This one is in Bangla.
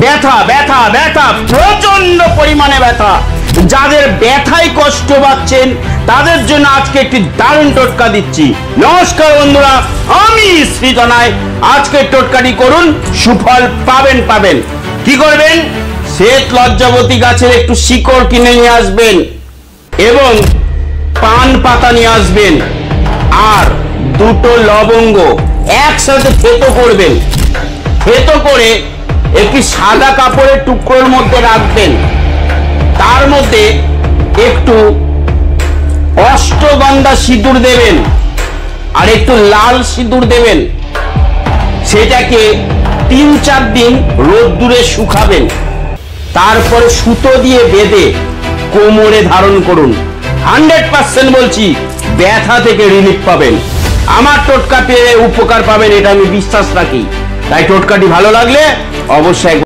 ব্যথা ব্যথা ব্যথা, প্রচন্ড পরিমাণে ব্যথা। যাদের ব্যথায় কষ্ট পাচ্ছেন তাদের জন্য আজকে একটি দারুণ টোটকা দিচ্ছি। নমস্কার বন্ধুরা, আমি শ্রীতনায়। আজকের টোটকাটি করুন, সুফল পাবেন পাবেন। কি করবেন? শ্বেত লজ্জাবতী গাছের একটু শিকড় কিনে নিয়ে আসবেন এবং পান পাতা নিয়ে আসবেন আর দুটো লবঙ্গ একসাথে থেতো করবেন। থেতো করে একটি সাদা কাপড়ের টুকরোর মধ্যে রাখবেন। তার মধ্যে একটু অষ্টগন্ধা সিঁদুর দেবেন আর একটু লাল সিঁদুর দেবেন। সেটাকে 3-4 দিন রোদ্দুরে শুকাবেন। তারপরে সুতো দিয়ে বেঁধে কোমরে ধারণ করুন। 100% বলছি, ব্যথা থেকে রিলিফ পাবেন। আমার টোটকা পেয়ে উপকার পাবেন, এটা আমি বিশ্বাস রাখি। তাই টোটকাটি ভালো লাগলে অবশ্যই